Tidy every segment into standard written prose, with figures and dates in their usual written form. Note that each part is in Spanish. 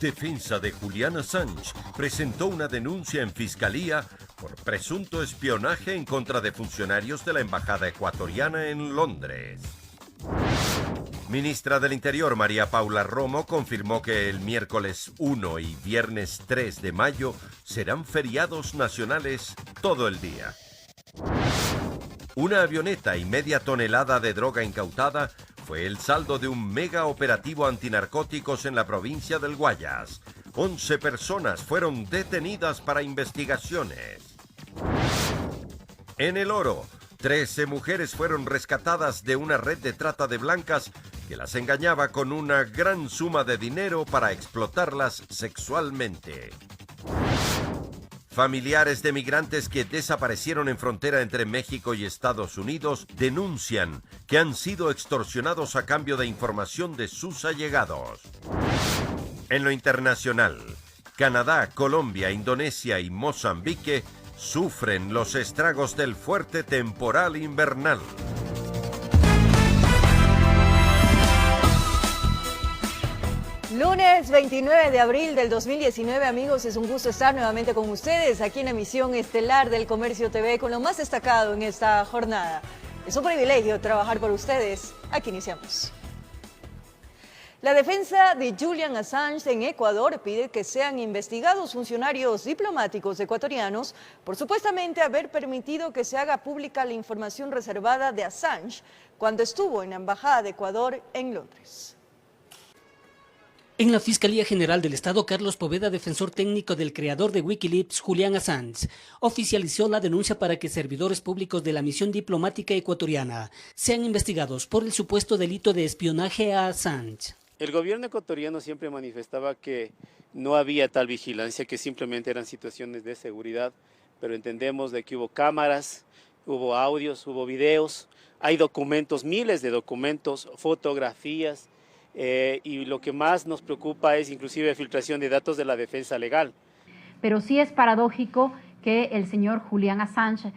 Defensa de Julian Assange presentó una denuncia en fiscalía por presunto espionaje en contra de funcionarios de la embajada ecuatoriana en Londres. Ministra del Interior María Paula Romo confirmó que el miércoles 1 y viernes 3 de mayo serán feriados nacionales todo el día. Una avioneta y media tonelada de droga incautada fue el saldo de un mega operativo antinarcóticos en la provincia del Guayas. 11 personas fueron detenidas para investigaciones. En El Oro, 13 mujeres fueron rescatadas de una red de trata de blancas que las engañaba con una gran suma de dinero para explotarlas sexualmente. Familiares de migrantes que desaparecieron en frontera entre México y Estados Unidos denuncian que han sido extorsionados a cambio de información de sus allegados. En lo internacional, Canadá, Colombia, Indonesia y Mozambique sufren los estragos del fuerte temporal invernal. Lunes 29 de abril del 2019, amigos, es un gusto estar nuevamente con ustedes aquí en la emisión estelar del Comercio TV con lo más destacado en esta jornada. Es un privilegio trabajar por ustedes. Aquí iniciamos. La defensa de Julian Assange en Ecuador pide que sean investigados funcionarios diplomáticos ecuatorianos por supuestamente haber permitido que se haga pública la información reservada de Assange cuando estuvo en la Embajada de Ecuador en Londres. En la Fiscalía General del Estado, Carlos Poveda, defensor técnico del creador de Wikileaks, Julian Assange, oficializó la denuncia para que servidores públicos de la misión diplomática ecuatoriana sean investigados por el supuesto delito de espionaje a Assange. El gobierno ecuatoriano siempre manifestaba que no había tal vigilancia, que simplemente eran situaciones de seguridad, pero entendemos de que hubo cámaras, hubo audios, hubo videos, hay documentos, miles de documentos, fotografías, y lo que más nos preocupa es inclusive filtración de datos de la defensa legal. Pero sí es paradójico que el señor Julian Assange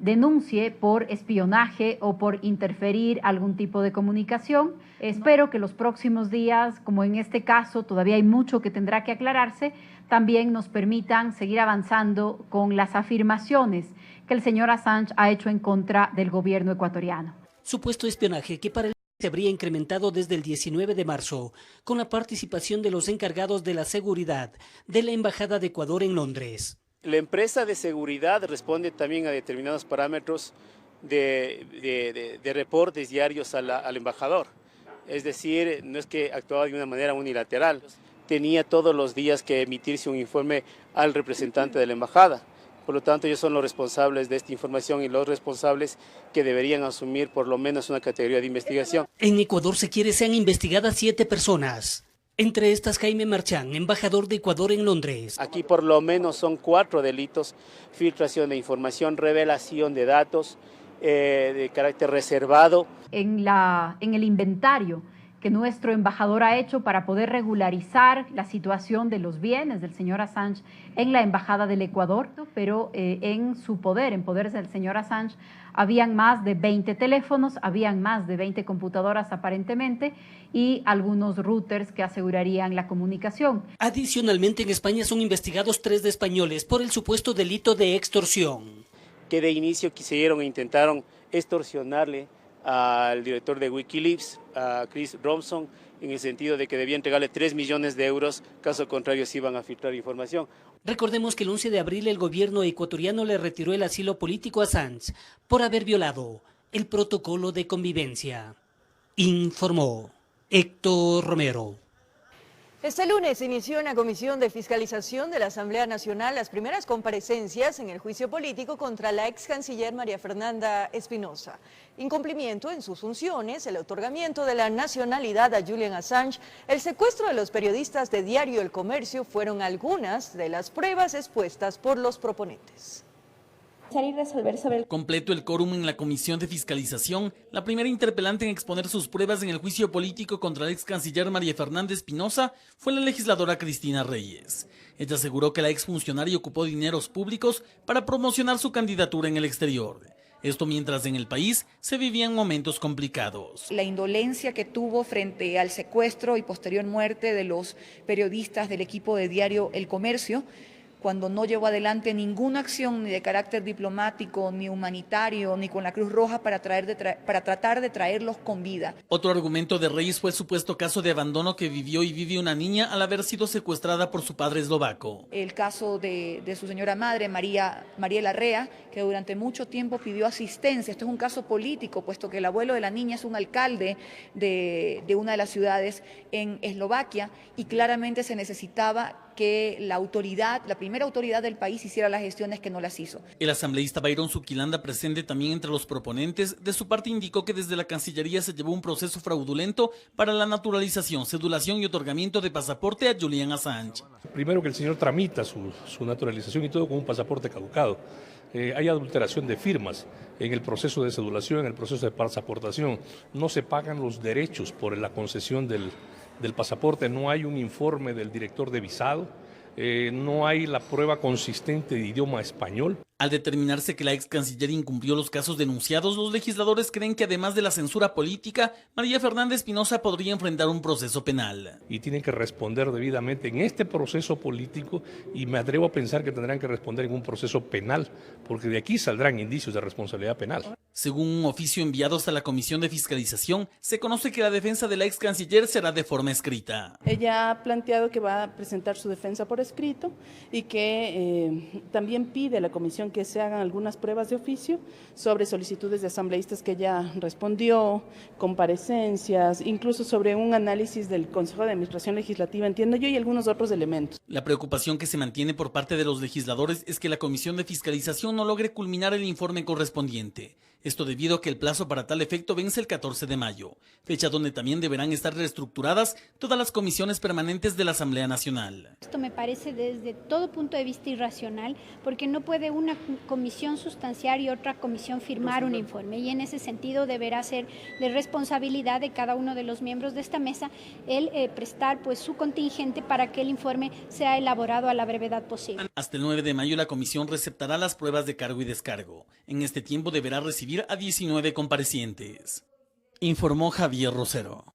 denuncie por espionaje o por interferir algún tipo de comunicación. Espero que los próximos días, como en este caso todavía hay mucho que tendrá que aclararse, también nos permitan seguir avanzando con las afirmaciones que el señor Assange ha hecho en contra del gobierno ecuatoriano. Supuesto espionaje que para se habría incrementado desde el 19 de marzo, con la participación de los encargados de la seguridad de la Embajada de Ecuador en Londres. La empresa de seguridad responde también a determinados parámetros de reportes diarios al embajador. Es decir, no es que actuaba de una manera unilateral, tenía todos los días que emitirse un informe al representante de la embajada. Por lo tanto, ellos son los responsables de esta información y los responsables que deberían asumir por lo menos una categoría de investigación. En Ecuador se quiere sean investigadas 7 personas. Entre estas, Jaime Marchán, embajador de Ecuador en Londres. Aquí por lo menos son 4 delitos: filtración de información, revelación de datos de carácter reservado. En el inventario que nuestro embajador ha hecho para poder regularizar la situación de los bienes del señor Assange en la Embajada del Ecuador, pero en su poder, en poder del señor Assange, habían más de 20 teléfonos, habían más de 20 computadoras aparentemente y algunos routers que asegurarían la comunicación. Adicionalmente, en España son investigados 3 de españoles por el supuesto delito de extorsión. Que de inicio quisieron e intentaron extorsionarle al director de Wikileaks, a Chris Robinson, en el sentido de que debía entregarle 3 millones de euros, caso contrario se iban a filtrar información. Recordemos que el 11 de abril el gobierno ecuatoriano le retiró el asilo político a Assange por haber violado el protocolo de convivencia. Informó Héctor Romero. Este lunes inició en la Comisión de Fiscalización de la Asamblea Nacional las primeras comparecencias en el juicio político contra la ex canciller María Fernanda Espinosa. Incumplimiento en sus funciones, el otorgamiento de la nacionalidad a Julian Assange, el secuestro de los periodistas de Diario El Comercio fueron algunas de las pruebas expuestas por los proponentes. Y resolver sobre el completo el quórum en la Comisión de Fiscalización, la primera interpelante en exponer sus pruebas en el juicio político contra la ex canciller María Fernanda Espinosa fue la legisladora Cristina Reyes. Ella aseguró que la exfuncionaria ocupó dineros públicos para promocionar su candidatura en el exterior. Esto mientras en el país se vivían momentos complicados. La indolencia que tuvo frente al secuestro y posterior muerte de los periodistas del equipo de diario El Comercio, cuando no llevó adelante ninguna acción ni de carácter diplomático, ni humanitario, ni con la Cruz Roja para tratar de traerlos con vida. Otro argumento de Reyes fue el supuesto caso de abandono que vivió y vive una niña al haber sido secuestrada por su padre eslovaco. El caso de su señora madre, Mariela Rea, que durante mucho tiempo pidió asistencia. Esto es un caso político, puesto que el abuelo de la niña es un alcalde de una de las ciudades en Eslovaquia y claramente se necesitaba que la primera autoridad del país hiciera las gestiones que no las hizo. El asambleísta Byron Zuquilanda, presente también entre los proponentes, de su parte indicó que desde la Cancillería se llevó un proceso fraudulento para la naturalización, cedulación y otorgamiento de pasaporte a Julian Assange. Primero que el señor tramita su naturalización y todo con un pasaporte caducado. Hay adulteración de firmas en el proceso de cedulación, en el proceso de pasaportación. No se pagan los derechos por la concesión del pasaporte, no hay un informe del director de visado, no hay la prueba consistente de idioma español. Al determinarse que la ex canciller incumplió los casos denunciados, los legisladores creen que además de la censura política, María Fernanda Espinosa podría enfrentar un proceso penal. Y tienen que responder debidamente en este proceso político y me atrevo a pensar que tendrán que responder en un proceso penal, porque de aquí saldrán indicios de responsabilidad penal. Según un oficio enviado hasta la Comisión de Fiscalización, se conoce que la defensa de la ex canciller será de forma escrita. Ella ha planteado que va a presentar su defensa por escrito y que también pide a la comisión que se hagan algunas pruebas de oficio sobre solicitudes de asambleístas que ella respondió, comparecencias, incluso sobre un análisis del Consejo de Administración Legislativa, entiendo yo, y algunos otros elementos. La preocupación que se mantiene por parte de los legisladores es que la Comisión de Fiscalización no logre culminar el informe correspondiente. Esto debido a que el plazo para tal efecto vence el 14 de mayo, fecha donde también deberán estar reestructuradas todas las comisiones permanentes de la Asamblea Nacional. Esto me parece desde todo punto de vista irracional, porque no puede una comisión sustanciar y otra comisión firmar un informe, y en ese sentido deberá ser de responsabilidad de cada uno de los miembros de esta mesa el prestar su contingente para que el informe sea elaborado a la brevedad posible. Hasta el 9 de mayo la comisión receptará las pruebas de cargo y descargo. En este tiempo deberá recibir a 19 comparecientes. Informó Javier Rosero.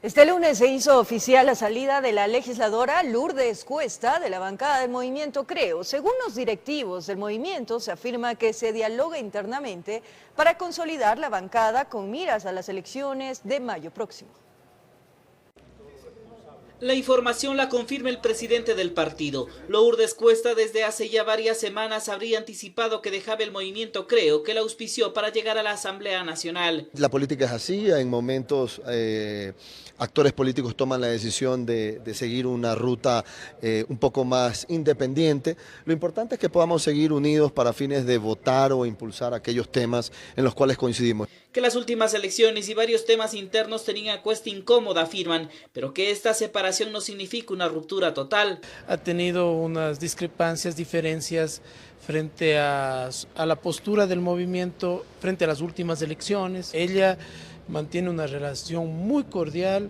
Este lunes se hizo oficial la salida de la legisladora Lourdes Cuesta de la bancada del movimiento Creo. Según los directivos del movimiento, se afirma que se dialoga internamente para consolidar la bancada con miras a las elecciones de mayo próximo. La información la confirma el presidente del partido. Lourdes Cuesta desde hace ya varias semanas habría anticipado que dejaba el movimiento Creo, que la auspició para llegar a la Asamblea Nacional. La política es así, en momentos actores políticos toman la decisión de seguir una ruta un poco más independiente. Lo importante es que podamos seguir unidos para fines de votar o impulsar aquellos temas en los cuales coincidimos. Que las últimas elecciones y varios temas internos tenían a Cuesta incómoda, afirman, pero que esta separación no significa una ruptura total. Ha tenido unas discrepancias, diferencias frente a la postura del movimiento frente a las últimas elecciones. Ella mantiene una relación muy cordial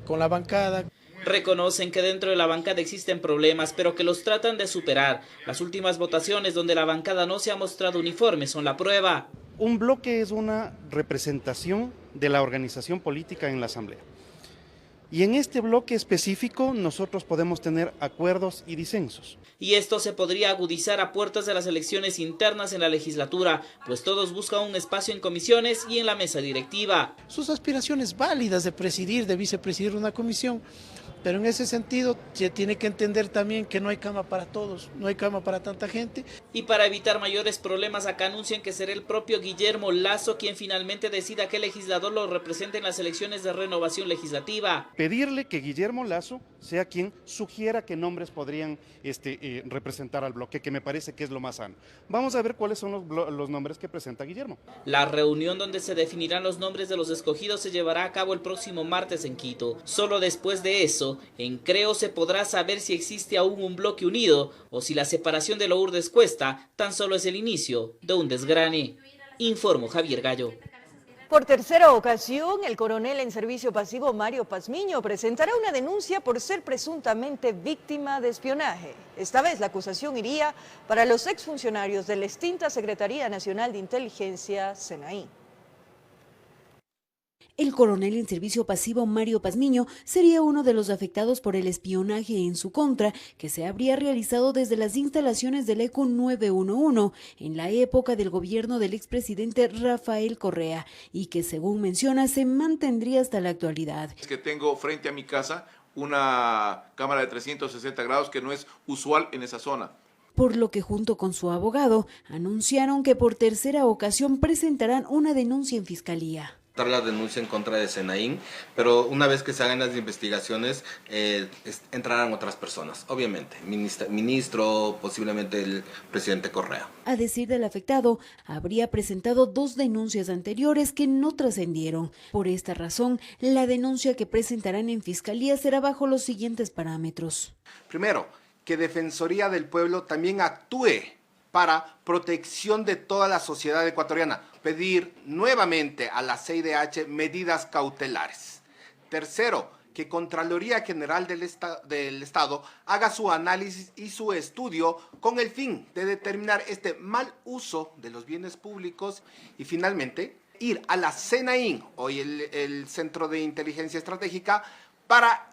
con la bancada. Reconocen que dentro de la bancada existen problemas, pero que los tratan de superar. Las últimas votaciones donde la bancada no se ha mostrado uniforme son la prueba. Un bloque es una representación de la organización política en la Asamblea. Y en este bloque específico nosotros podemos tener acuerdos y disensos. Y esto se podría agudizar a puertas de las elecciones internas en la legislatura, pues todos buscan un espacio en comisiones y en la mesa directiva. Sus aspiraciones válidas de presidir, de vicepresidir una comisión, pero en ese sentido se tiene que entender también que no hay cama para todos, no hay cama para tanta gente. Y para evitar mayores problemas, acá anuncian que será el propio Guillermo Lasso quien finalmente decida qué legislador lo represente en las elecciones de renovación legislativa. Pedirle que Guillermo Lasso sea quien sugiera qué nombres podrían representar al bloque, que me parece que es lo más sano. Vamos a ver cuáles son los nombres que presenta Guillermo. La reunión donde se definirán los nombres de los escogidos se llevará a cabo el próximo martes en Quito. Solo después de eso, en Creo se podrá saber si existe aún un bloque unido o si la separación de Lourdes Cuesta tan solo es el inicio de un desgrane. Informó Javier Gallo. Por tercera ocasión, el coronel en servicio pasivo Mario Pazmiño presentará una denuncia por ser presuntamente víctima de espionaje. Esta vez la acusación iría para los exfuncionarios de la extinta Secretaría Nacional de Inteligencia, SENAI. El coronel en servicio pasivo Mario Pazmiño sería uno de los afectados por el espionaje en su contra que se habría realizado desde las instalaciones del ECO 911 en la época del gobierno del expresidente Rafael Correa y que, según menciona, se mantendría hasta la actualidad. Es que tengo frente a mi casa una cámara de 360 grados que no es usual en esa zona. Por lo que junto con su abogado anunciaron que por tercera ocasión presentarán una denuncia en fiscalía. La denuncia en contra de SENAI, pero una vez que se hagan las investigaciones entrarán otras personas, obviamente, ministro, posiblemente el presidente Correa. A decir del afectado, habría presentado 2 denuncias anteriores que no trascendieron. Por esta razón, la denuncia que presentarán en fiscalía será bajo los siguientes parámetros. Primero, que Defensoría del Pueblo también actúe para protección de toda la sociedad ecuatoriana. Pedir nuevamente a la CIDH medidas cautelares. Tercero, que Contraloría General del Estado haga su análisis y su estudio con el fin de determinar este mal uso de los bienes públicos. Y finalmente, ir a la SENAI, hoy el Centro de Inteligencia Estratégica, para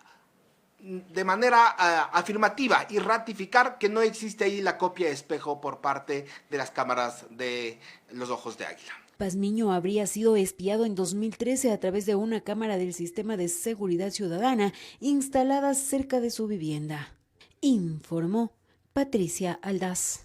de manera afirmativa y ratificar que no existe ahí la copia espejo por parte de las cámaras de los ojos de águila. Pazmiño habría sido espiado en 2013 a través de una cámara del Sistema de Seguridad Ciudadana instalada cerca de su vivienda. Informó Patricia Aldaz.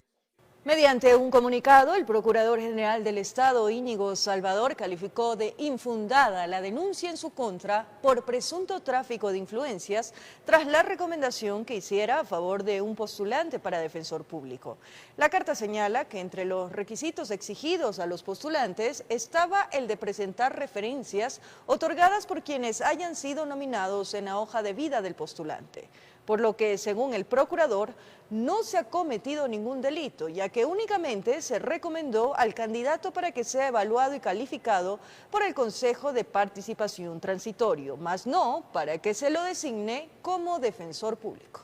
Mediante un comunicado, el Procurador General del Estado, Íñigo Salvador, calificó de infundada la denuncia en su contra por presunto tráfico de influencias tras la recomendación que hiciera a favor de un postulante para defensor público. La carta señala que entre los requisitos exigidos a los postulantes estaba el de presentar referencias otorgadas por quienes hayan sido nominados en la hoja de vida del postulante, por lo que, según el procurador, no se ha cometido ningún delito, ya que únicamente se recomendó al candidato para que sea evaluado y calificado por el Consejo de Participación Transitorio, más no para que se lo designe como defensor público.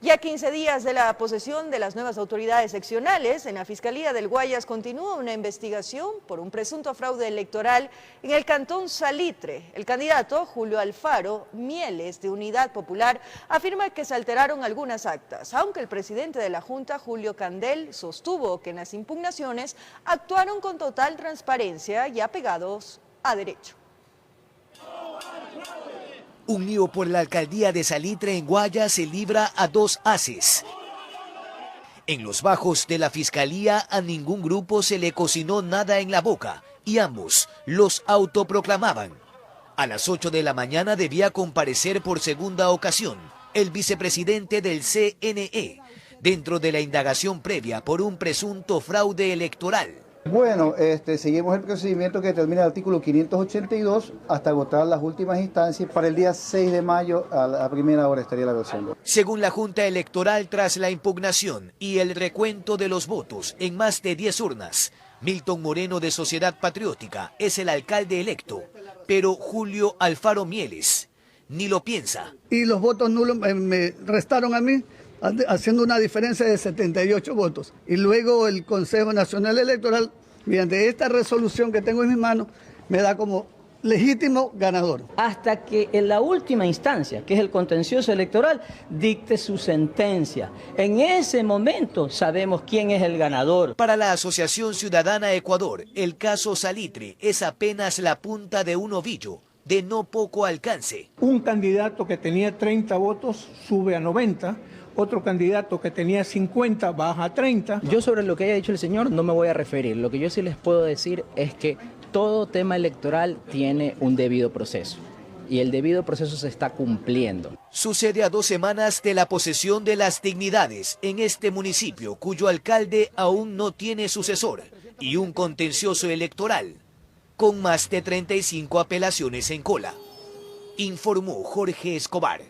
Ya 15 días de la posesión de las nuevas autoridades seccionales, en la Fiscalía del Guayas continúa una investigación por un presunto fraude electoral en el cantón Salitre. El candidato Julio Alfaro Mieles, de Unidad Popular, afirma que se alteraron algunas actas, aunque el presidente de la Junta, Julio Candel, sostuvo que en las impugnaciones actuaron con total transparencia y apegados a derecho. Un lío por la alcaldía de Salitre en Guayas se libra a 2 haces. En los bajos de la fiscalía a ningún grupo se le cocinó nada en la boca y ambos los autoproclamaban. A las 8 de la mañana debía comparecer por segunda ocasión el vicepresidente del CNE dentro de la indagación previa por un presunto fraude electoral. Bueno, seguimos el procedimiento que determina el artículo 582 hasta agotar las últimas instancias. Para el día 6 de mayo a la primera hora estaría la versión. Según la Junta Electoral, tras la impugnación y el recuento de los votos en más de 10 urnas, Milton Moreno de Sociedad Patriótica es el alcalde electo, pero Julio Alfaro Mieles ni lo piensa. Y los votos nulos me restaron a mí, haciendo una diferencia de 78 votos. Y luego el Consejo Nacional Electoral, mediante esta resolución que tengo en mis manos, me da como legítimo ganador. Hasta que en la última instancia, que es el contencioso electoral, dicte su sentencia. En ese momento sabemos quién es el ganador. Para la Asociación Ciudadana Ecuador, el caso Salitre es apenas la punta de un ovillo de no poco alcance. Un candidato que tenía 30 votos sube a 90. Otro candidato que tenía 50 baja a 30. Yo sobre lo que haya dicho el señor no me voy a referir. Lo que yo sí les puedo decir es que todo tema electoral tiene un debido proceso. Y el debido proceso se está cumpliendo. Sucede a 2 semanas de la posesión de las dignidades en este municipio, cuyo alcalde aún no tiene sucesor, y un contencioso electoral con más de 35 apelaciones en cola. Informó Jorge Escobar.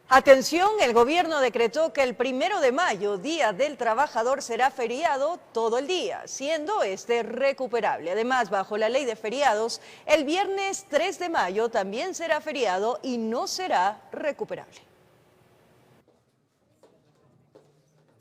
Atención, el gobierno decretó que el 1 de mayo, Día del Trabajador, será feriado todo el día, siendo este recuperable. Además, bajo la ley de feriados, el viernes 3 de mayo también será feriado y no será recuperable.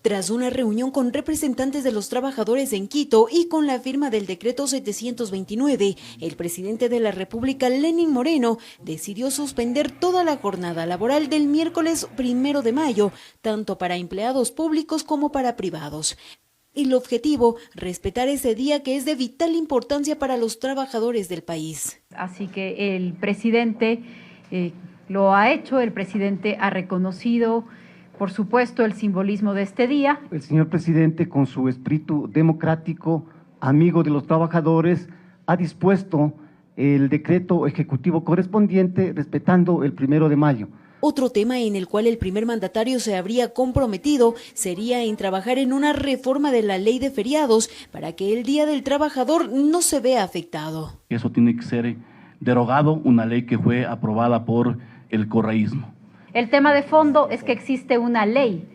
Tras una reunión con representantes de los trabajadores en Quito y con la firma del decreto 729, el presidente de la República, Lenín Moreno, decidió suspender toda la jornada laboral del miércoles 1 de mayo, tanto para empleados públicos como para privados. El objetivo, respetar ese día que es de vital importancia para los trabajadores del país. Así que el presidente lo ha hecho, el presidente ha reconocido, por supuesto, el simbolismo de este día. El señor presidente, con su espíritu democrático, amigo de los trabajadores, ha dispuesto el decreto ejecutivo correspondiente respetando el 1 de mayo. Otro tema en el cual el primer mandatario se habría comprometido sería en trabajar en una reforma de la ley de feriados para que el Día del Trabajador no se vea afectado. Eso tiene que ser derogado, una ley que fue aprobada por el correísmo. El tema de fondo es que existe una ley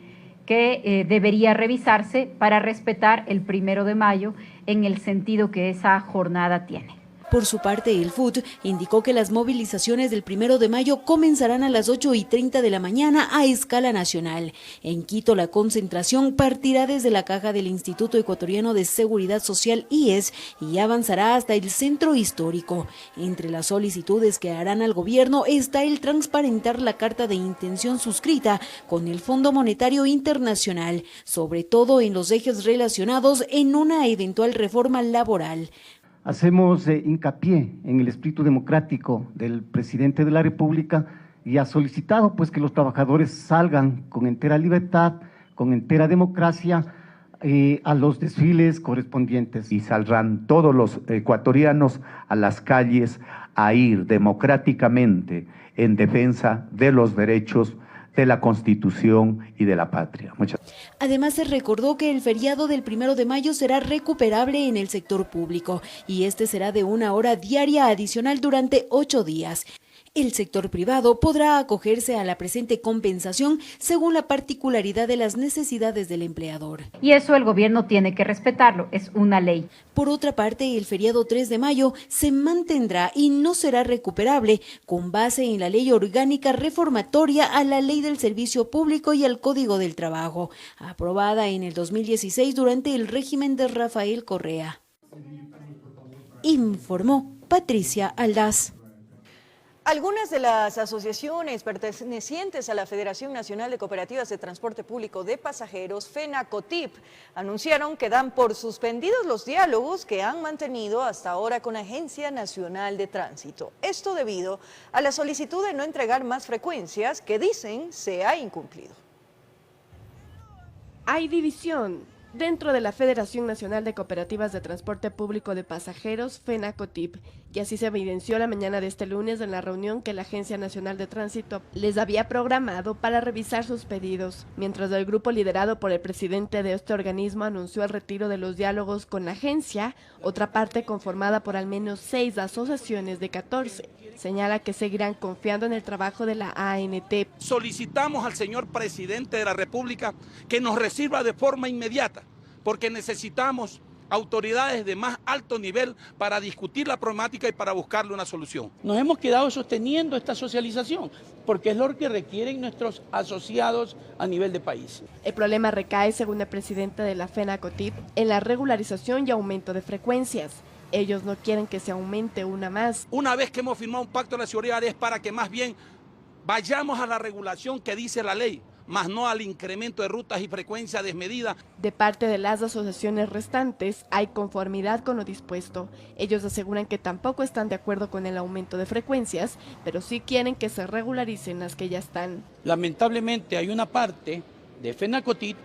que debería revisarse para respetar el 1 de mayo en el sentido que esa jornada tiene. Por su parte, el FUT indicó que las movilizaciones del 1 de mayo comenzarán a las 8:30 de la mañana a escala nacional. En Quito, la concentración partirá desde la caja del Instituto Ecuatoriano de Seguridad Social, IES, y avanzará hasta el centro histórico. Entre las solicitudes que harán al gobierno está el transparentar la carta de intención suscrita con el Fondo Monetario Internacional, sobre todo en los ejes relacionados en una eventual reforma laboral. Hacemos hincapié en el espíritu democrático del presidente de la República y ha solicitado pues que los trabajadores salgan con entera libertad, con entera democracia a los desfiles correspondientes. Y saldrán todos los ecuatorianos a las calles a ir democráticamente en defensa de los derechos de la Constitución y de la patria. Además, se recordó que el feriado del 1 de mayo será recuperable en el sector público y este será de 1 hora diaria adicional durante 8 días. El sector privado podrá acogerse a la presente compensación según la particularidad de las necesidades del empleador. Y eso el gobierno tiene que respetarlo, es una ley. Por otra parte, el feriado 3 de mayo se mantendrá y no será recuperable con base en la ley orgánica reformatoria a la Ley del Servicio Público y al Código del Trabajo, aprobada en el 2016 durante el régimen de Rafael Correa. Informó Patricia Aldaz. Algunas de las asociaciones pertenecientes a la Federación Nacional de Cooperativas de Transporte Público de Pasajeros, FENACOTIP, anunciaron que dan por suspendidos los diálogos que han mantenido hasta ahora con la Agencia Nacional de Tránsito. Esto debido a la solicitud de no entregar más frecuencias que dicen se ha incumplido. Hay división dentro de la Federación Nacional de Cooperativas de Transporte Público de Pasajeros, FENACOTIP, y así se evidenció la mañana de este lunes en la reunión que la Agencia Nacional de Tránsito les había programado para revisar sus pedidos, mientras el grupo liderado por el presidente de este organismo anunció el retiro de los diálogos con la agencia, otra parte conformada por al menos 6 asociaciones de 14. Señala que seguirán confiando en el trabajo de la ANT. Solicitamos al señor presidente de la República que nos reciba de forma inmediata, porque necesitamos autoridades de más alto nivel para discutir la problemática y para buscarle una solución. Nos hemos quedado sosteniendo esta socialización, porque es lo que requieren nuestros asociados a nivel de país. El problema recae, según el presidente de la FENACOTIP, en la regularización y aumento de frecuencias. Ellos no quieren que se aumente una más. Una vez que hemos firmado un pacto de la seguridad es para que más bien vayamos a la regulación que dice la ley, más no al incremento de rutas y frecuencia desmedida. De parte de las asociaciones restantes hay conformidad con lo dispuesto. Ellos aseguran que tampoco están de acuerdo con el aumento de frecuencias, pero sí quieren que se regularicen las que ya están. Lamentablemente hay una parte de FENACOTIP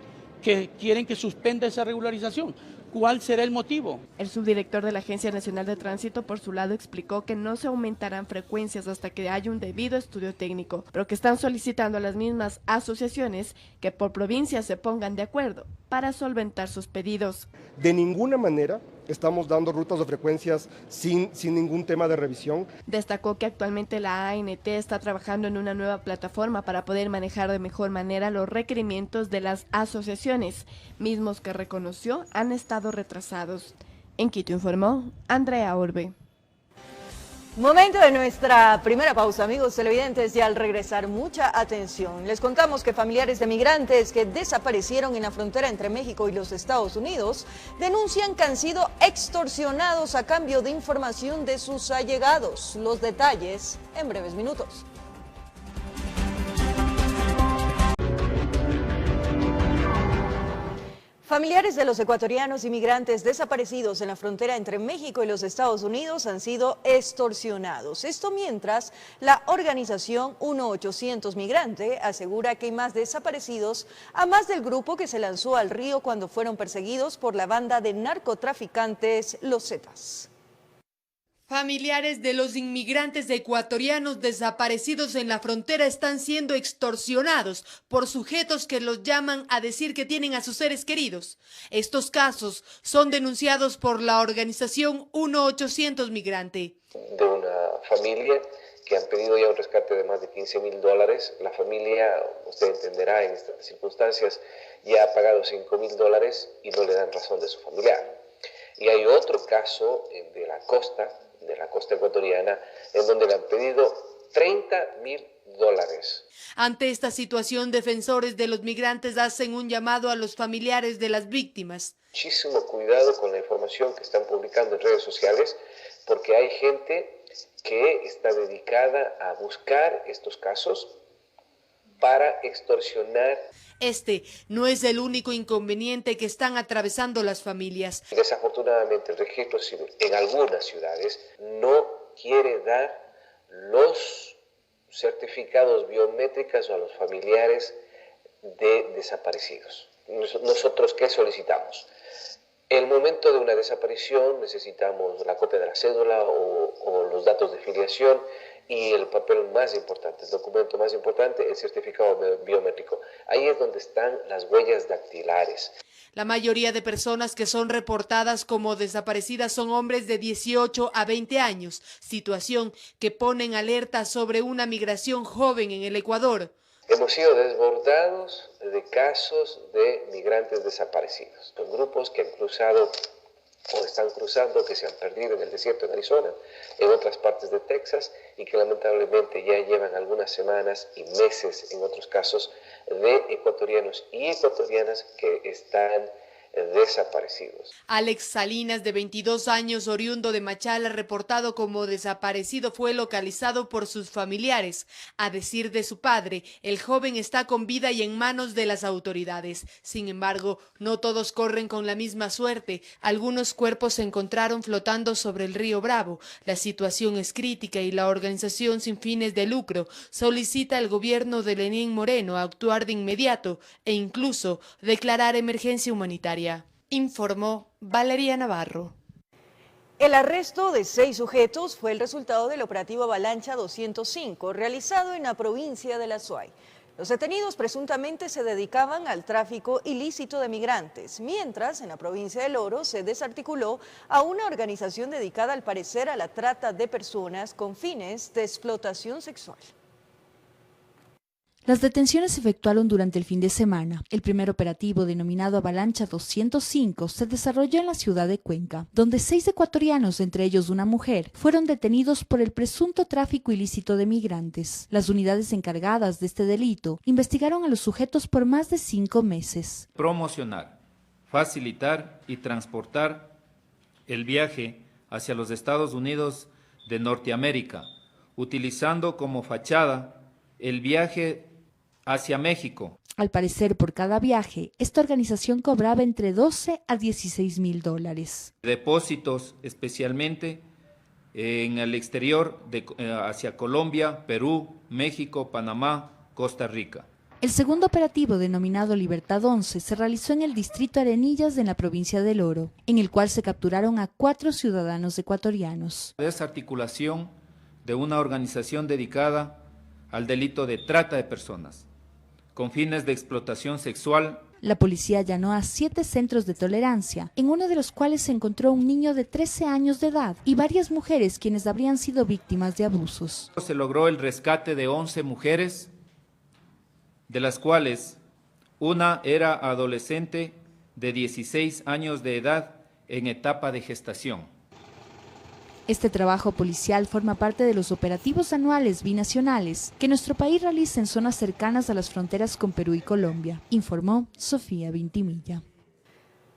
que quieren que suspenda esa regularización. ¿Cuál será el motivo? El subdirector de la Agencia Nacional de Tránsito, por su lado, explicó que no se aumentarán frecuencias hasta que haya un debido estudio técnico, pero que están solicitando a las mismas asociaciones que por provincia se pongan de acuerdo. para solventar sus pedidos. De ninguna manera estamos dando rutas o frecuencias sin ningún tema de revisión. Destacó que actualmente la ANT está trabajando en una nueva plataforma para poder manejar de mejor manera los requerimientos de las asociaciones, mismos que reconoció han estado retrasados. En Quito informó Andrea Orbe. Momento de nuestra primera pausa, amigos televidentes, y al regresar mucha atención. Les contamos que familiares de migrantes que desaparecieron en la frontera entre México y los Estados Unidos denuncian que han sido extorsionados a cambio de información de sus allegados. Los detalles en breves minutos. Familiares de los ecuatorianos inmigrantes desaparecidos en la frontera entre México y los Estados Unidos han sido extorsionados. Esto mientras la organización 1-800 Migrante asegura que hay más desaparecidos, a más del grupo que se lanzó al río cuando fueron perseguidos por la banda de narcotraficantes Los Zetas. Familiares de los inmigrantes ecuatorianos desaparecidos en la frontera están siendo extorsionados por sujetos que los llaman a decir que tienen a sus seres queridos. Estos casos son denunciados por la organización 1-800 Migrante. De una familia que han pedido ya un rescate de más de $15,000. La familia, usted entenderá, en estas circunstancias ya ha pagado $5,000 y no le dan razón de su familiar. Y hay otro caso de la costa ecuatoriana, en donde le han pedido $30,000. Ante esta situación, defensores de los migrantes hacen un llamado a los familiares de las víctimas. Muchísimo cuidado con la información que están publicando en redes sociales, porque hay gente que está dedicada a buscar estos casos para extorsionar. Este no es el único inconveniente que están atravesando las familias. Desafortunadamente, el registro civil en algunas ciudades no quiere dar los certificados biométricos a los familiares de desaparecidos. ¿Nosotros qué solicitamos? En el momento de una desaparición necesitamos la copia de la cédula o los datos de filiación, y el papel más importante, el documento más importante, el certificado biométrico. Ahí es donde están las huellas dactilares. La mayoría de personas que son reportadas como desaparecidas son hombres de 18 a 20 años, situación que pone en alerta sobre una migración joven en el Ecuador. Hemos sido desbordados de casos de migrantes desaparecidos. Son grupos que han cruzado o están cruzando, que se han perdido en el desierto en Arizona, en otras partes de Texas, y que lamentablemente ya llevan algunas semanas y meses, en otros casos, de ecuatorianos y ecuatorianas que están desaparecidos. Alex Salinas, de 22 años, oriundo de Machala, reportado como desaparecido, fue localizado por sus familiares. A decir de su padre, el joven está con vida y en manos de las autoridades. Sin embargo, no todos corren con la misma suerte. Algunos cuerpos se encontraron flotando sobre el río Bravo. La situación es crítica y la organización sin fines de lucro solicita al gobierno de Lenín Moreno actuar de inmediato e incluso declarar emergencia humanitaria. Informó Valeria Navarro. El arresto de 6 sujetos fue el resultado del operativo Avalancha 205, realizado en la provincia de La Suay. Los detenidos presuntamente se dedicaban al tráfico ilícito de migrantes, mientras en la provincia del Oro se desarticuló a una organización dedicada al parecer a la trata de personas con fines de explotación sexual. Las detenciones se efectuaron durante el fin de semana. El primer operativo, denominado Avalancha 205, se desarrolló en la ciudad de Cuenca, donde 6 ecuatorianos, entre ellos una mujer, fueron detenidos por el presunto tráfico ilícito de migrantes. Las unidades encargadas de este delito investigaron a los sujetos por más de 5 meses. Promocionar, facilitar y transportar el viaje hacia los Estados Unidos de Norteamérica, utilizando como fachada el viaje hacia México. Al parecer, por cada viaje, esta organización cobraba entre $12,000 a $16,000. Depósitos especialmente en el exterior hacia Colombia, Perú, México, Panamá, Costa Rica. El segundo operativo, denominado Libertad 11, se realizó en el distrito Arenillas, en la provincia del Oro, en el cual se capturaron a 4 ciudadanos ecuatorianos. Desarticulación de una organización dedicada al delito de trata de personas con fines de explotación sexual La policía allanó a 7 centros de tolerancia, en uno de los cuales se encontró un niño de 13 años de edad y varias mujeres quienes habrían sido víctimas de abusos. Se logró el rescate de 11 mujeres, de las cuales una era adolescente de 16 años de edad en etapa de gestación. Este trabajo policial forma parte de los operativos anuales binacionales que nuestro país realiza en zonas cercanas a las fronteras con Perú y Colombia, informó Sofía Vintimilla.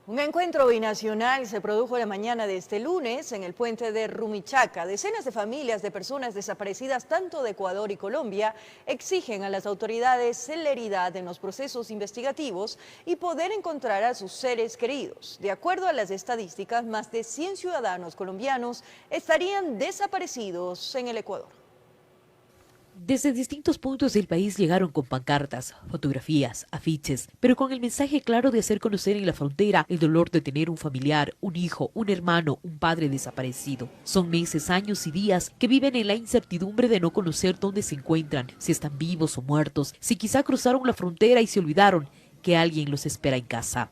Un encuentro binacional se produjo la mañana de este lunes en el puente de Rumichaca. Decenas de familias de personas desaparecidas tanto de Ecuador y Colombia exigen a las autoridades celeridad en los procesos investigativos y poder encontrar a sus seres queridos. De acuerdo a las estadísticas, más de 100 ciudadanos colombianos estarían desaparecidos en el Ecuador. Desde distintos puntos del país llegaron con pancartas, fotografías, afiches, pero con el mensaje claro de hacer conocer en la frontera el dolor de tener un familiar, un hijo, un hermano, un padre desaparecido. Son meses, años y días que viven en la incertidumbre de no conocer dónde se encuentran, si están vivos o muertos, si quizá cruzaron la frontera y se olvidaron que alguien los espera en casa.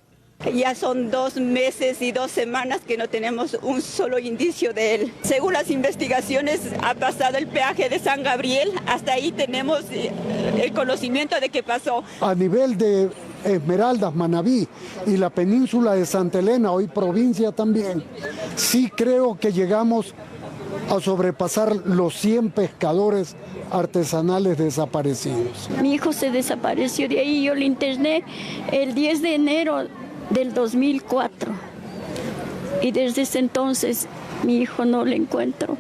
Ya son 2 meses y 2 semanas que no tenemos un solo indicio de él. Según las investigaciones, ha pasado el peaje de San Gabriel. Hasta ahí tenemos el conocimiento de qué pasó. A nivel de Esmeraldas, Manabí y la península de Santa Elena, hoy provincia también, sí creo que llegamos a sobrepasar los 100 pescadores artesanales desaparecidos. Mi hijo se desapareció de ahí, yo lo interné el 10 de enero del 2004 y desde ese entonces mi hijo no lo encuentro.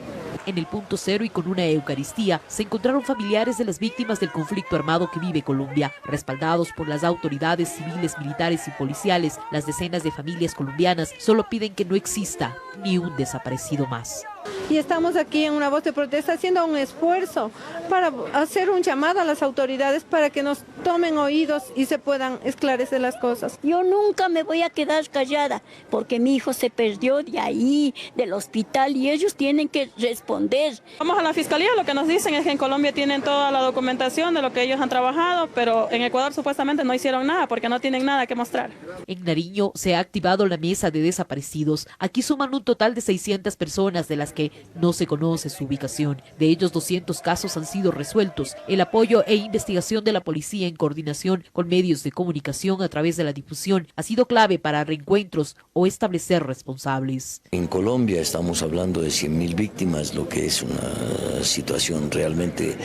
En el punto cero y con una eucaristía se encontraron familiares de las víctimas del conflicto armado que vive Colombia. Respaldados por las autoridades civiles, militares y policiales, las decenas de familias colombianas solo piden que no exista ni un desaparecido más. Y estamos aquí en una voz de protesta haciendo un esfuerzo para hacer un llamado a las autoridades para que nos tomen oídos y se puedan esclarecer las cosas. Yo nunca me voy a quedar callada porque mi hijo se perdió de ahí, del hospital, y ellos tienen que responder. Vamos a la fiscalía, lo que nos dicen es que en Colombia tienen toda la documentación de lo que ellos han trabajado, pero en Ecuador supuestamente no hicieron nada porque no tienen nada que mostrar. En Nariño se ha activado la mesa de desaparecidos. Aquí suman un total de 600 personas, de las que no se conoce su ubicación. De ellos, 200 casos han sido resueltos. El apoyo e investigación de la policía en coordinación con medios de comunicación a través de la difusión ha sido clave para reencuentros o establecer responsables. En Colombia estamos hablando de 100.000 víctimas, lo que es una situación realmente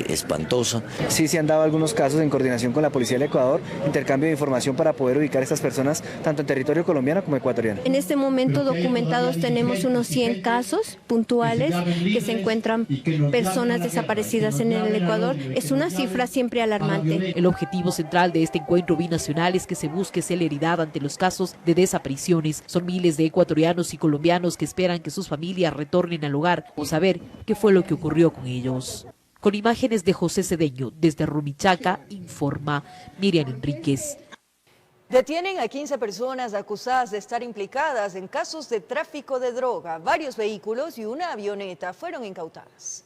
espantosa. Sí, se han dado algunos casos en coordinación con la Policía del Ecuador, intercambio de información para poder ubicar a estas personas tanto en territorio colombiano como ecuatoriano. En este momento documentados tenemos unos 100 casos puntuales que se encuentran personas desaparecidas en el Ecuador. Es una cifra siempre alarmante. El objetivo central de este encuentro binacional es que se busque celeridad ante los casos de desapariciones. Son miles de ecuatorianos y colombianos que esperan que sus familias retornen al hogar o saber qué fue lo que ocurrió con ellos. Con imágenes de José Cedeño, desde Rumichaca, informa Miriam Enríquez. Detienen a 15 personas acusadas de estar implicadas en casos de tráfico de droga. Varios vehículos y una avioneta fueron incautadas.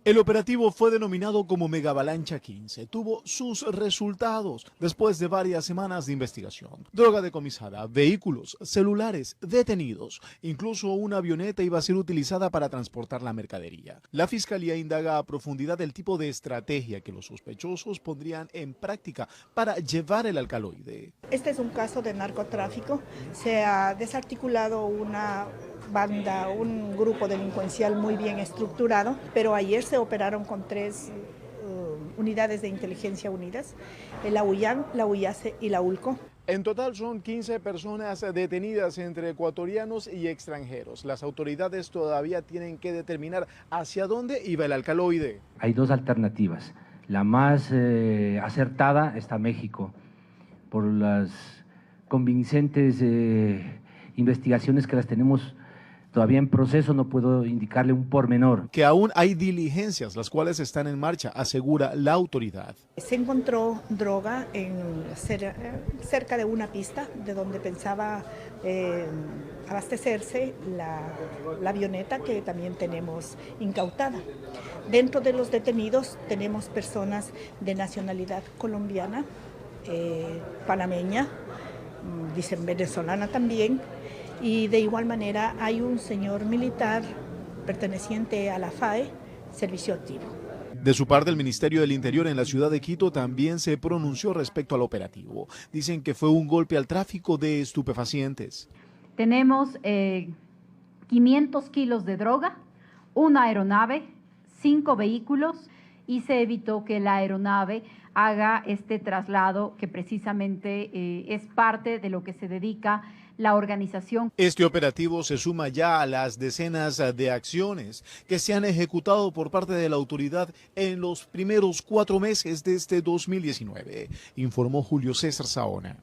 El operativo fue denominado como Megavalancha 15. Tuvo sus resultados después de varias semanas de investigación. Droga decomisada, vehículos, celulares, detenidos. Incluso una avioneta iba a ser utilizada para transportar la mercadería. La Fiscalía indaga a profundidad el tipo de estrategia que los sospechosos pondrían en práctica para llevar el alcaloide. Este es un caso de narcotráfico. Se ha desarticulado una banda, un grupo delincuencial muy bien estructurado, pero ayer se operaron con 3 unidades de inteligencia unidas, la UIAN, la UIACE y la ULCO. En total son 15 personas detenidas entre ecuatorianos y extranjeros. Las autoridades todavía tienen que determinar hacia dónde iba el alcaloide. Hay 2 alternativas. La más acertada está México, por las convincentes investigaciones que las tenemos todavía en proceso, no puedo indicarle un pormenor. Que aún hay diligencias, las cuales están en marcha, asegura la autoridad. Se encontró droga cerca de una pista de donde pensaba abastecerse la avioneta que también tenemos incautada. Dentro de los detenidos tenemos personas de nacionalidad colombiana, panameña, dicen venezolana también, y de igual manera hay un señor militar perteneciente a la FAE, servicio activo. De su parte, el Ministerio del Interior en la ciudad de Quito también se pronunció respecto al operativo. Dicen que fue un golpe al tráfico de estupefacientes. Tenemos 500 kilos de droga, una aeronave, 5 vehículos, y se evitó que la aeronave haga este traslado que precisamente es parte de lo que se dedica la organización. Este operativo se suma ya a las decenas de acciones que se han ejecutado por parte de la autoridad en los primeros 4 meses de este 2019, informó Julio César Saona.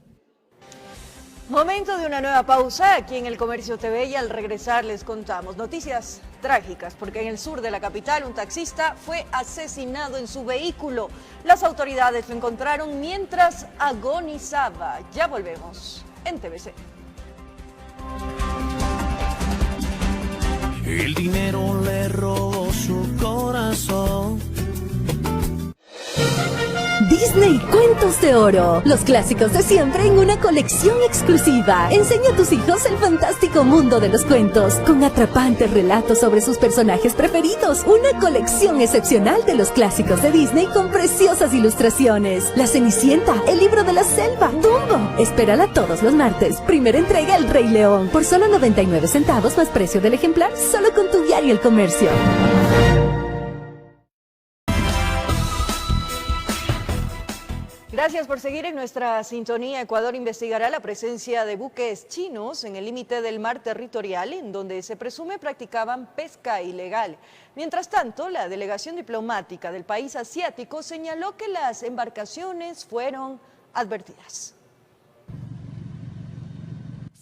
Momento de una nueva pausa aquí en El Comercio TV y al regresar les contamos noticias trágicas porque en el sur de la capital un taxista fue asesinado en su vehículo. Las autoridades lo encontraron mientras agonizaba. Ya volvemos en TVC. El dinero le robó su corazón. Disney Cuentos de Oro, los clásicos de siempre en una colección exclusiva. Enseña a tus hijos el fantástico mundo de los cuentos, con atrapantes relatos sobre sus personajes preferidos. Una colección excepcional de los clásicos de Disney con preciosas ilustraciones. La Cenicienta, El Libro de la Selva, Dumbo. Espérala todos los martes. Primera entrega El Rey León, por solo 99 centavos más precio del ejemplar, solo con tu diario El Comercio. Gracias por seguir en nuestra sintonía. Ecuador investigará la presencia de buques chinos en el límite del mar territorial, en donde se presume practicaban pesca ilegal. Mientras tanto, la delegación diplomática del país asiático señaló que las embarcaciones fueron advertidas.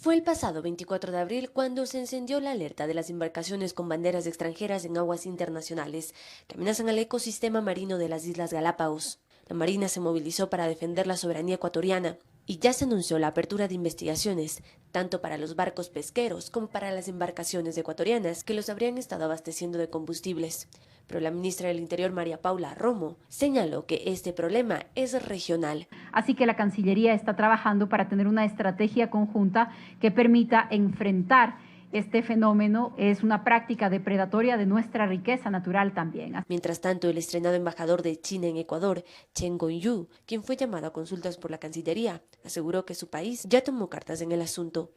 Fue el pasado 24 de abril cuando se encendió la alerta de las embarcaciones con banderas extranjeras en aguas internacionales que amenazan al ecosistema marino de las Islas Galápagos. La Marina se movilizó para defender la soberanía ecuatoriana y ya se anunció la apertura de investigaciones, tanto para los barcos pesqueros como para las embarcaciones ecuatorianas que los habrían estado abasteciendo de combustibles. Pero la ministra del Interior, María Paula Romo, señaló que este problema es regional. Así que la Cancillería está trabajando para tener una estrategia conjunta que permita enfrentar este fenómeno. Es una práctica depredatoria de nuestra riqueza natural también. Mientras tanto, el estrenado embajador de China en Ecuador, Chen Guangyu, quien fue llamado a consultas por la Cancillería, aseguró que su país ya tomó cartas en el asunto.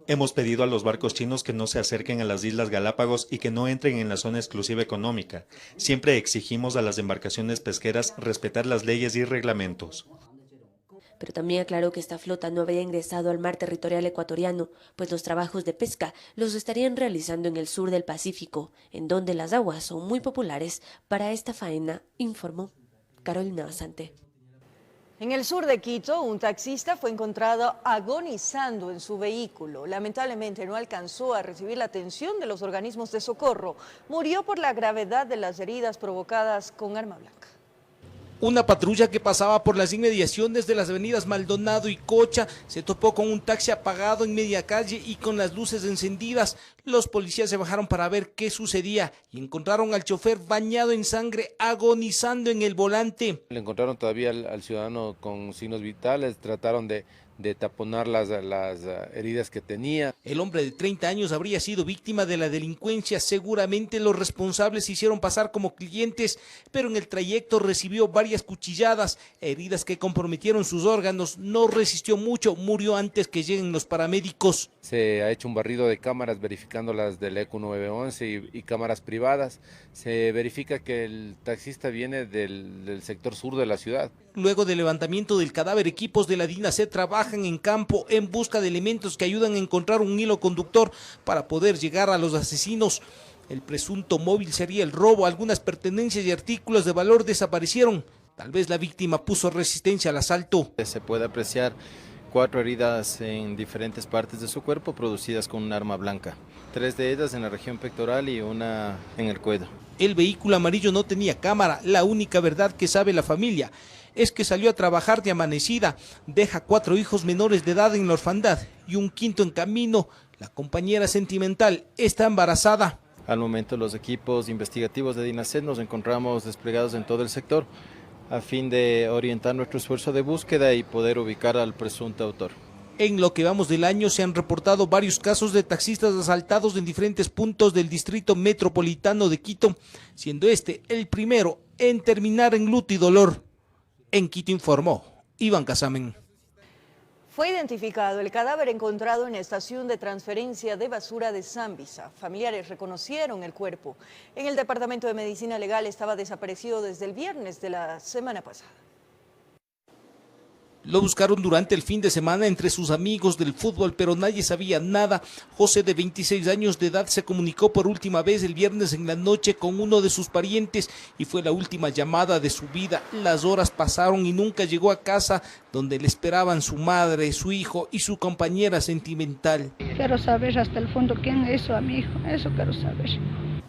Hemos pedido a los barcos chinos que no se acerquen a las Islas Galápagos y que no entren en la zona exclusiva económica. Siempre exigimos a las embarcaciones pesqueras respetar las leyes y reglamentos. Pero también aclaró que esta flota no había ingresado al mar territorial ecuatoriano, pues los trabajos de pesca los estarían realizando en el sur del Pacífico, en donde las aguas son muy populares para esta faena, informó Carolina Basante. En el sur de Quito, un taxista fue encontrado agonizando en su vehículo. Lamentablemente no alcanzó a recibir la atención de los organismos de socorro. Murió por la gravedad de las heridas provocadas con arma blanca. Una patrulla que pasaba por las inmediaciones de las avenidas Maldonado y Cocha se topó con un taxi apagado en media calle y con las luces encendidas. Los policías se bajaron para ver qué sucedía y encontraron al chofer bañado en sangre, agonizando en el volante. Le encontraron todavía al ciudadano con signos vitales, trataron de taponar las heridas que tenía. El hombre de 30 años habría sido víctima de la delincuencia. Seguramente los responsables se hicieron pasar como clientes, pero en el trayecto recibió varias cuchilladas, heridas que comprometieron sus órganos. No resistió mucho, murió antes que lleguen los paramédicos. Se ha hecho un barrido de cámaras verificando las del ECU 911 y cámaras privadas. Se verifica que el taxista viene del sector sur de la ciudad. Luego del levantamiento del cadáver, equipos de la DINASE trabajan en campo en busca de elementos que ayudan a encontrar un hilo conductor para poder llegar a los asesinos. El presunto móvil sería el robo. Algunas pertenencias y artículos de valor desaparecieron. Tal vez la víctima puso resistencia al asalto. Se puede apreciar 4 heridas en diferentes partes de su cuerpo producidas con un arma blanca. 3 de ellas en la región pectoral y una en el cuello. El vehículo amarillo no tenía cámara. La única verdad que sabe la familia es que salió a trabajar de amanecida. Deja 4 hijos menores de edad en la orfandad y un quinto en camino. La compañera sentimental está embarazada. Al momento los equipos investigativos de DINASED nos encontramos desplegados en todo el sector a fin de orientar nuestro esfuerzo de búsqueda y poder ubicar al presunto autor. En lo que vamos del año se han reportado varios casos de taxistas asaltados en diferentes puntos del distrito metropolitano de Quito, siendo este el primero en terminar en luto y dolor. En Quito informó Iván Casamen. Fue identificado el cadáver encontrado en la estación de transferencia de basura de Zambisa. Familiares reconocieron el cuerpo. En el Departamento de Medicina Legal estaba desaparecido desde el viernes de la semana pasada. Lo buscaron durante el fin de semana entre sus amigos del fútbol, pero nadie sabía nada. José, de 26 años de edad, se comunicó por última vez el viernes en la noche con uno de sus parientes y fue la última llamada de su vida. Las horas pasaron y nunca llegó a casa, donde le esperaban su madre, su hijo y su compañera sentimental. Quiero saber hasta el fondo quién hizo a mi hijo, eso quiero saber.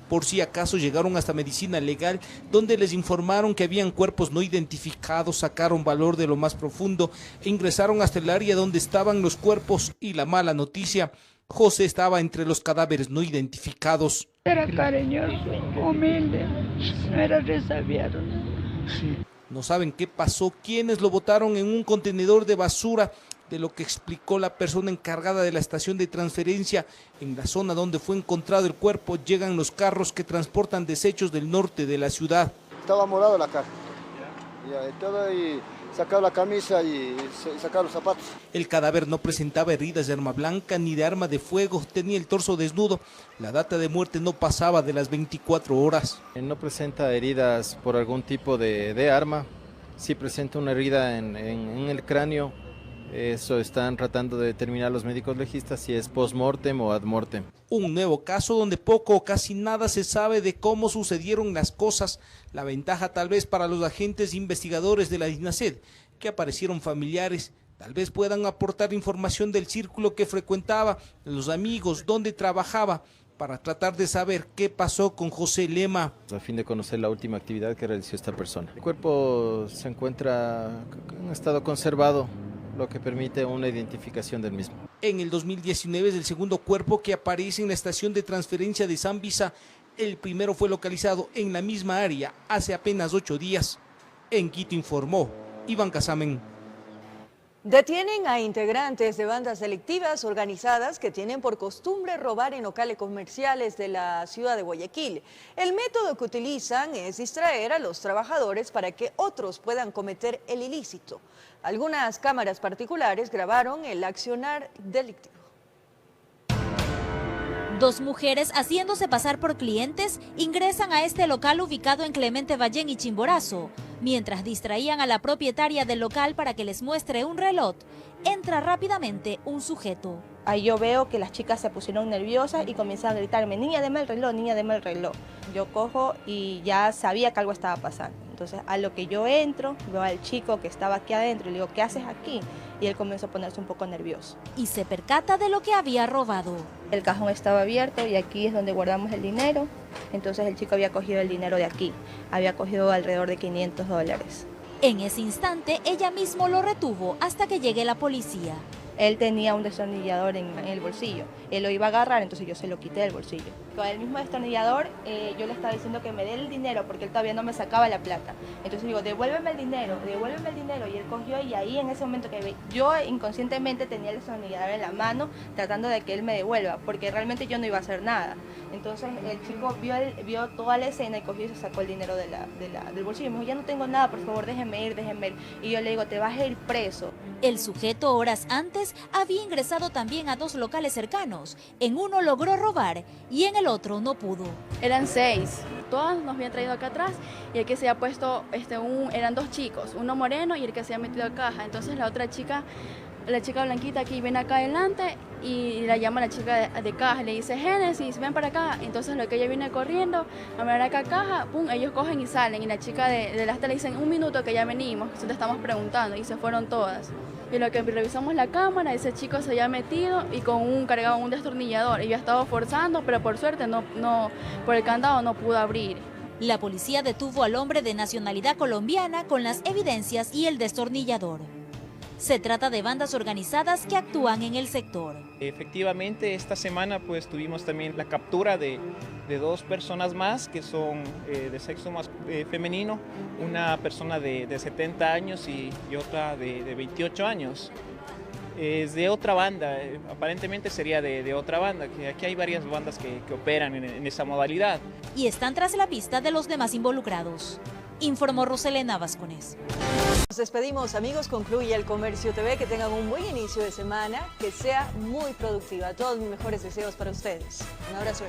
Por si acaso llegaron hasta Medicina Legal, donde les informaron que habían cuerpos no identificados, sacaron valor de lo más profundo e ingresaron hasta el área donde estaban los cuerpos y la mala noticia: José estaba entre los cadáveres no identificados. Era cariñoso, humilde, era resabiado. No saben qué pasó, quiénes lo botaron en un contenedor de basura. De lo que explicó la persona encargada de la estación de transferencia, en la zona donde fue encontrado el cuerpo llegan los carros que transportan desechos del norte de la ciudad. Estaba morado la cara, y sacaba la camisa y sacaba los zapatos. El cadáver no presentaba heridas de arma blanca ni de arma de fuego, tenía el torso desnudo. La data de muerte no pasaba de las 24 horas. No presenta heridas por algún tipo de arma, sí presenta una herida en el cráneo. Eso están tratando de determinar los médicos legistas si es post-mortem o ad-mortem. Un nuevo caso donde poco o casi nada se sabe de cómo sucedieron las cosas. La ventaja tal vez para los agentes investigadores de la DINASED, que aparecieron familiares, tal vez puedan aportar información del círculo que frecuentaba, de los amigos, dónde trabajaba, para tratar de saber qué pasó con José Lema. A fin de conocer la última actividad que realizó esta persona. El cuerpo se encuentra en estado conservado, lo que permite una identificación del mismo. En el 2019 es el segundo cuerpo que aparece en la estación de transferencia de Zambisa. El primero fue localizado en la misma área hace apenas 8 días. En Quito informó Iván Casamen. Detienen a integrantes de bandas delictivas organizadas que tienen por costumbre robar en locales comerciales de la ciudad de Guayaquil. El método que utilizan es distraer a los trabajadores para que otros puedan cometer el ilícito. Algunas cámaras particulares grabaron el accionar delictivo. 2 mujeres, haciéndose pasar por clientes, ingresan a este local ubicado en Clemente Ballén y Chimborazo. Mientras distraían a la propietaria del local para que les muestre un reloj, entra rápidamente un sujeto. Ahí yo veo que las chicas se pusieron nerviosas y comienzan a gritarme: niña, deme el reloj, niña, deme el reloj. Yo cojo y ya sabía que algo estaba pasando. Entonces, a lo que yo entro, veo al chico que estaba aquí adentro y le digo: ¿qué haces aquí? Y él comenzó a ponerse un poco nervioso. Y se percata de lo que había robado. El cajón estaba abierto y aquí es donde guardamos el dinero. Entonces el chico había cogido el dinero de aquí. Había cogido alrededor de $500. En ese instante, ella mismo lo retuvo hasta que llegue la policía. Él tenía un destornillador en el bolsillo. Él lo iba a agarrar, entonces yo se lo quité del bolsillo. Con el mismo destornillador, yo le estaba diciendo que me dé el dinero porque él todavía no me sacaba la plata. Entonces digo: devuélveme el dinero, devuélveme el dinero. Y él cogió, y ahí en ese momento que yo inconscientemente tenía el destornillador en la mano tratando de que él me devuelva, porque realmente yo no iba a hacer nada. Entonces el chico vio toda la escena y cogió y se sacó el dinero del bolsillo. Y me dijo: ya no tengo nada, por favor, déjeme ir, déjeme ir. Y yo le digo: te vas a ir preso. El sujeto horas antes había ingresado también a 2 locales cercanos. En uno logró robar y en el otro no pudo. Eran 6, todos nos habían traído acá atrás y aquí se había puesto, eran 2 chicos, uno moreno y el que se había metido a caja. Entonces la otra chica, la chica blanquita aquí viene acá adelante y la llama la chica de caja, le dice, Génesis, ven para acá. Entonces lo que ella viene corriendo a mirar acá caja, pum, ellos cogen y salen, y la chica de las le dicen, 1 minuto que ya venimos, que te estamos preguntando, y se fueron todas. Y lo que revisamos la cámara, ese chico se había metido y cargaba un destornillador, y yo estaba forzando, pero por suerte por el candado no pudo abrir. La policía detuvo al hombre de nacionalidad colombiana con las evidencias y el destornillador. Se trata de bandas organizadas que actúan en el sector. Efectivamente, esta semana pues tuvimos también la captura de 2 personas más que son de sexo más femenino, una persona de 70 años y otra de 28 años. Es de otra banda, aparentemente sería de otra banda, que aquí hay varias bandas que operan en esa modalidad. Y están tras la pista de los demás involucrados, informó Roselena Vascones. Nos despedimos, amigos, concluye el Comercio TV, que tengan un buen inicio de semana, que sea muy productiva. Todos mis mejores deseos para ustedes. Un abrazo.